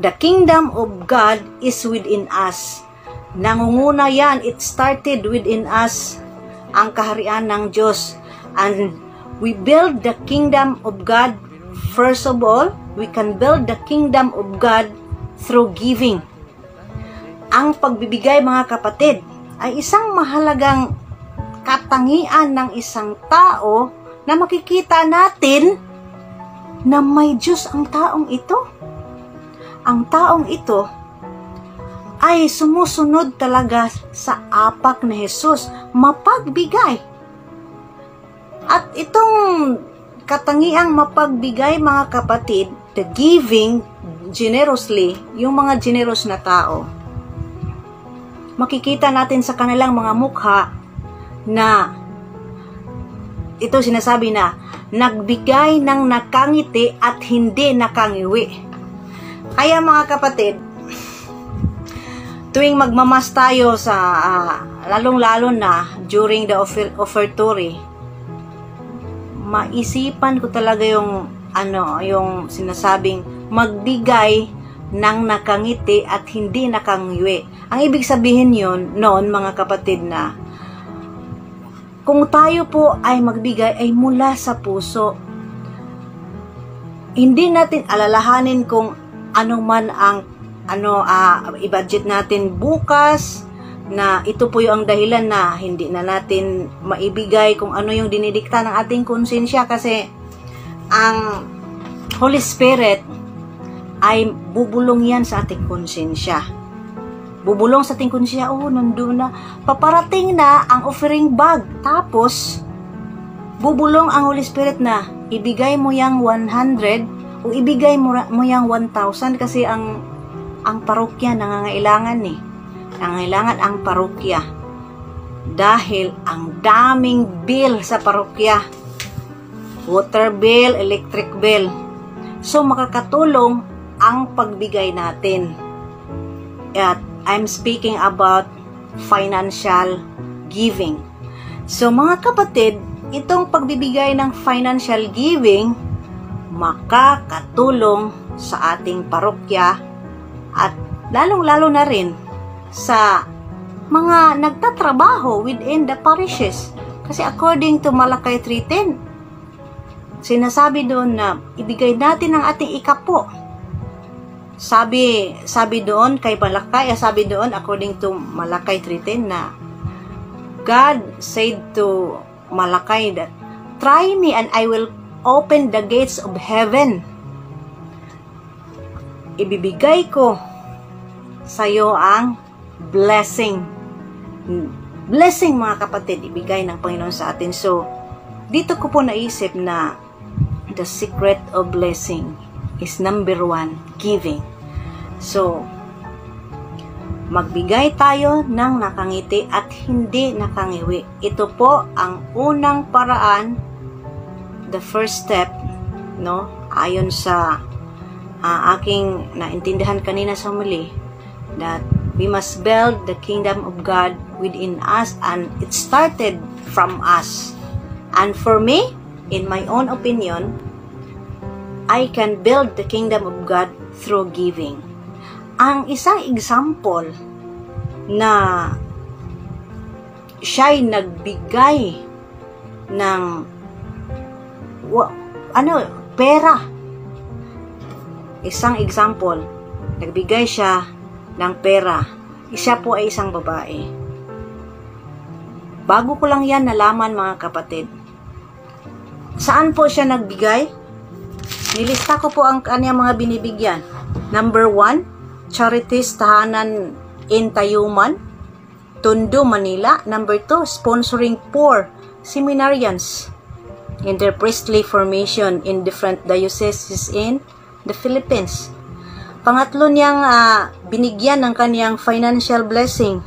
The kingdom of God is within us. Nangunguna yan, it started within us, ang kaharian ng Diyos. And we build the kingdom of God. First of all, we can build the kingdom of God through giving. Ang pagbibigay, mga kapatid, ay isang mahalagang katangian ng isang tao na makikita natin na may Diyos ang taong ito. Ang taong ito ay sumusunod talaga sa apak ni Jesus, mapagbigay. At itong katangiang mapagbigay, mga kapatid, the giving generously, yung mga generous na tao, makikita natin sa kanilang mga mukha na ito sinasabi na nagbigay ng nakangiti at hindi nakangiwi. Kaya mga kapatid, tuwing magmamas tayo sa lalong-lalo na during the offertory, maisipan ko talaga yung yung sinasabing magbigay ng nakangiti at hindi nakangiwi. Ang ibig sabihin yun noon, mga kapatid, na kung tayo po ay magbigay ay mula sa puso. Hindi natin alalahanin kung ano man ang i-budget natin bukas, na ito po yung dahilan na hindi na natin maibigay kung ano yung dinidikta ng ating konsensya, kasi ang Holy Spirit ay bubulong yan sa ating konsensya. Bubulong sa ating konsensya, nandun na, paparating na ang offering bag, tapos bubulong ang Holy Spirit na ibigay mo yang 100 o ibigay mo yang 1,000, kasi ang parokya nangangailangan nangangailangan ang parokya, dahil ang daming bill sa parokya, water bill, electric bill. So makakatulong ang pagbigay natin. At I'm speaking about financial giving. So mga kapatid, itong pagbibigay ng financial giving makakatulong sa ating parokya at lalong-lalo na rin sa mga nagtatrabaho within the parishes. Kasi according to Malakay 3:10, sinasabi doon na ibigay natin ang ating ikapo. Sabi doon kay Malakay, sabi doon according to Malakay 3:10 na God said to Malakay that, "Try me and I will open the gates of heaven." Ibibigay ko sa iyo ang blessing. Blessing, mga kapatid, ibigay ng Panginoon sa atin. So, dito ko po naisip na the secret of blessing is number 1, giving. So, magbigay tayo ng nakangiti at hindi nakangiwi. Ito po ang unang paraan, the first step, ayon sa aking naintindihan kanina sa muli, that we must build the kingdom of God within us, and it started from us. And for me, in my own opinion, I can build the kingdom of God through giving. Ang isang example na siya'y nagbigay ng pera. Isang example, nagbigay siya ng pera. Siya po ay isang babae. Bago ko lang yan nalaman, mga kapatid. Saan po siya nagbigay? Nilista ko po ang kanyang mga binibigyan. Number 1, Charities Tahanan in Tayuman, Tondo, Manila. Number 2, sponsoring poor seminarians in their priestly formation in different dioceses in the Philippines. Pangatlo niyang binigyan ng kaniyang financial blessing,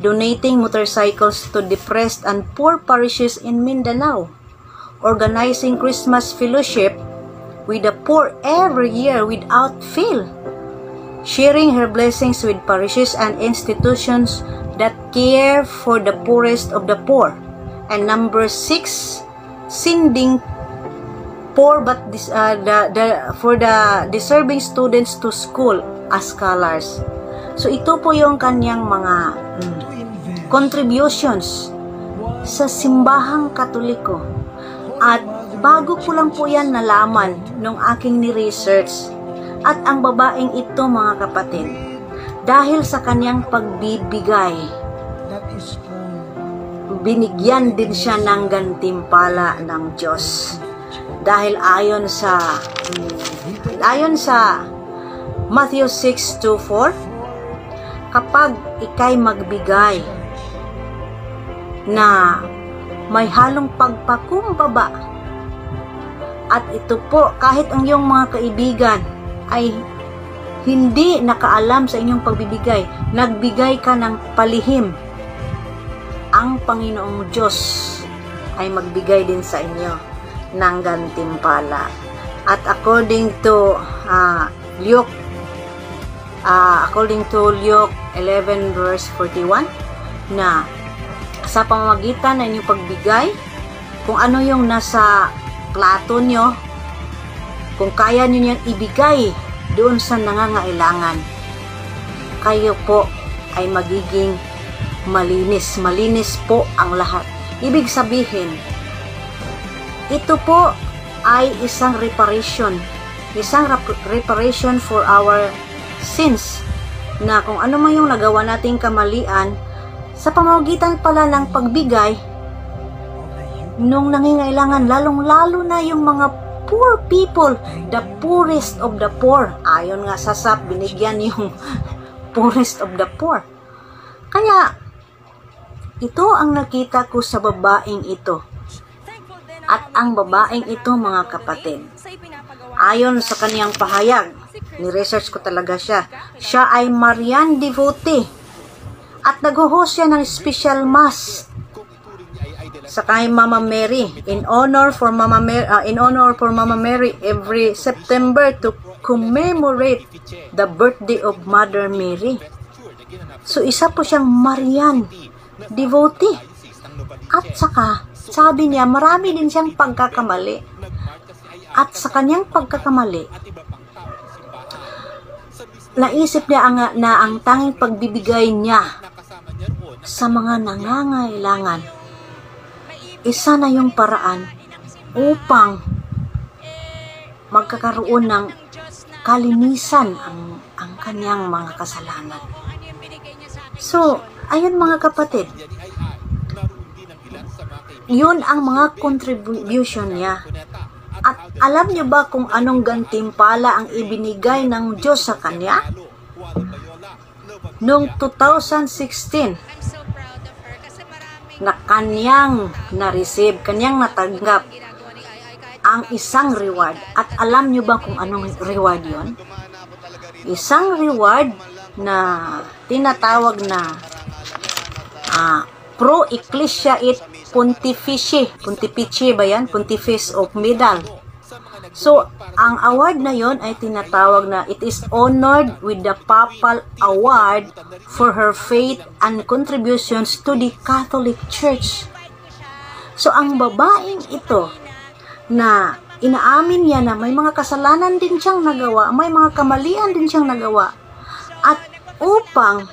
donating motorcycles to depressed and poor parishes in Mindanao, organizing Christmas fellowship with the poor every year without fail, sharing her blessings with parishes and institutions that care for the poorest of the poor. And number 6, sending poor but for the deserving students to school as scholars. So ito po yung kanyang mga contributions sa simbahang Katoliko. At bago ko lang po yan nalaman nung aking ni-research. At ang babaeng ito, mga kapatid, dahil sa kanyang pagbibigay, binigyan din siya ng gantimpala ng Diyos. Dahil ayon sa Matthew 6:2-4, kapag ikay magbigay na may halong pagpakumbaba, at ito po kahit ang iyong mga kaibigan ay hindi nakaalam sa inyong pagbibigay, nagbigay ka ng palihim, ang Panginoong Diyos ay magbigay din sa inyo ng gantimpala. At according to Luke 11 verse 41, na sa pamamagitan ng inyong pagbigay, kung ano yung nasa plato nyo, kung kaya nyo niyang ibigay doon sa nangangailangan, kayo po ay magiging malinis. Malinis po ang lahat. Ibig sabihin, ito po ay isang reparation for our sins, na kung ano man yung nagawa nating kamalian, sa pamamagitan pala ng pagbigay nung nangingailangan, lalong-lalo na yung mga poor people, the poorest of the poor. Ayon nga sa SAP, binigyan yung poorest of the poor. Kaya, ito ang nakita ko sa babaeng ito. At ang babaeng ito, mga kapatid, ayon sa kaniyang pahayag, ni-research ko talaga siya, siya ay Marian devotee. At nag-host siya ng special mass sa kay Mama Mary, in honor for Mama Mary every September to commemorate the birthday of Mother Mary. So isa po siyang Marian devotee. At saka sabi niya, marami din siyang pagkakamali. At sa kanyang pagkakamali, naisip niya na ang tanging pagbibigay niya sa mga nangangailangan, isa na yung paraan upang magkakaroon ng kalinisan ang kanyang mga kasalanan. So, ayun mga kapatid, yun ang mga contribution niya. At alam niyo ba kung anong gantimpala ang ibinigay ng Diyos sa kanya? Noong 2016, na kanyang na-receive, kanyang natanggap ang isang reward. At alam nyo ba kung anong reward yon? Isang reward na tinatawag na Pro Ecclesia et Pontifici ba yan? Pontifice of Medal. So, ang award na yon ay tinatawag na it is honored with the Papal Award for her faith and contributions to the Catholic Church. So, ang babaeng ito na inaamin niya na may mga kasalanan din siyang nagawa, may mga kamalian din siyang nagawa, at upang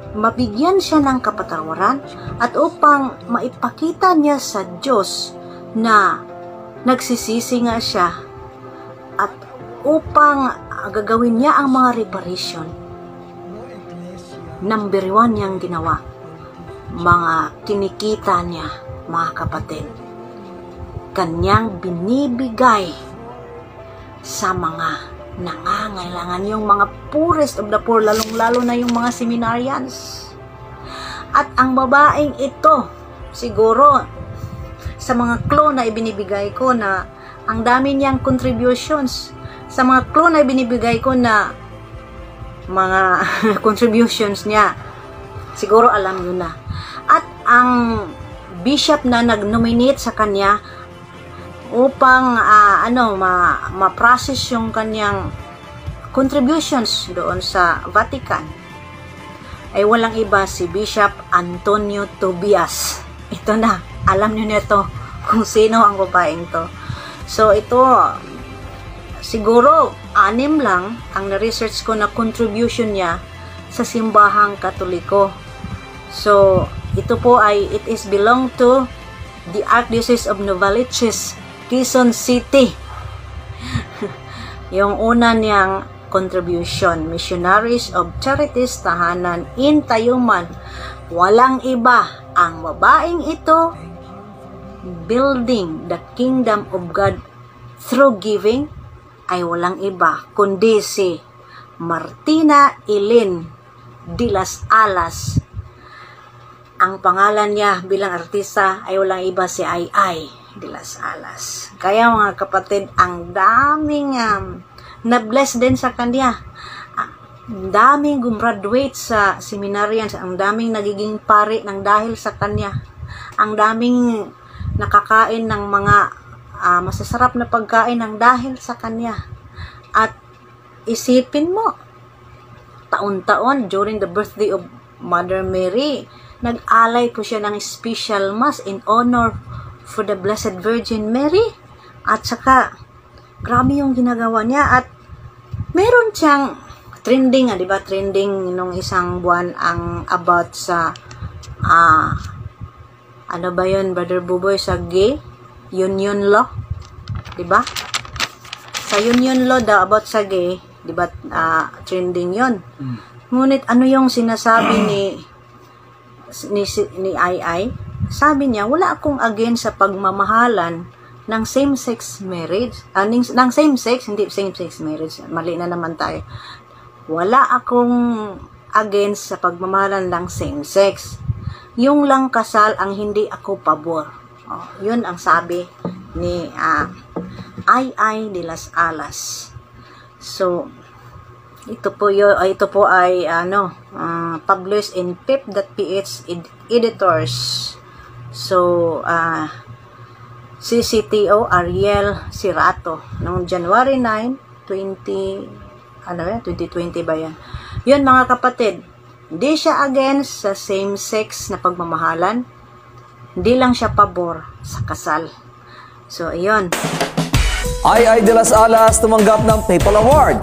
mabigyan siya ng kapatawaran at upang maipakita niya sa Diyos na nagsisisi nga siya, at upang gagawin niya ang mga reparation, number 1 niyang ginawa, mga kinikita niya, mga kapatid, kanyang binibigay sa mga nangangailangan, yung mga poorest of the poor, lalong-lalo na yung mga seminarians. At ang babaeng ito, siguro sa mga clue na ibinibigay ko, na ang dami niyang contributions, sa mga clue na ibinibigay ko na mga contributions niya, siguro alam nyo na. At ang bishop na nag-nominate sa kanya upang ma-process yung kanyang contributions doon sa Vatican ay walang iba, si Bishop Antonio Tobias. ito na, alam niyo nito kung sino ang babaeng to. So ito, siguro 6 lang ang na-research ko na contribution niya sa simbahang Katoliko. So ito po ay, it is belong to the Archdiocese of Novaliches, Quezon City. Yung una niyang contribution, Missionaries of Charities Tahanan in Tayuman. Walang iba, ang babaeng ito, building the kingdom of God through giving, ay walang iba kundi si Martina Ellen de las Alas. Ang pangalan niya bilang artista ay walang iba, si Ai Ai de las Alas. Kaya mga kapatid, ang daming na-bless din sa kanya. Ang daming gumraduate sa seminarians, ang daming nagiging pari ng dahil sa kanya. Ang daming nakakain ng mga masasarap na pagkain ng dahil sa kanya. At isipin mo, taon-taon during the birthday of Mother Mary, nag-alay po siya ng special mass in honor for the Blessed Virgin Mary. At saka, grabe yung ginagawa niya. At meron siyang trending, di ba? Trending nung isang buwan ang about sa ano ba yun, Brother Buboy, sa gay union law, di ba? Sa union law daw about sa gay, di ba? Trending yun. Ngunit ano yung sinasabi ni Ai Ai? Sabi niya, wala akong against sa pagmamahalan ng same-sex marriage. Ng same-sex, hindi same-sex marriage. Mali na naman tayo. Wala akong against sa pagmamahalan ng same-sex. Yung lang kasal ang hindi ako pabor. Yun ang sabi ni Ai Ai de las Alas. So, ito po ay published in pip.ph editors. So, CCTO Ariel Sirato noong January 9, 2020 ba yan? Yun mga kapatid, hindi siya against sa same-sex na pagmamahalan. Hindi lang siya pabor sa kasal. So, ayun. Ai Ai de las Alas tumanggap ng Papal Award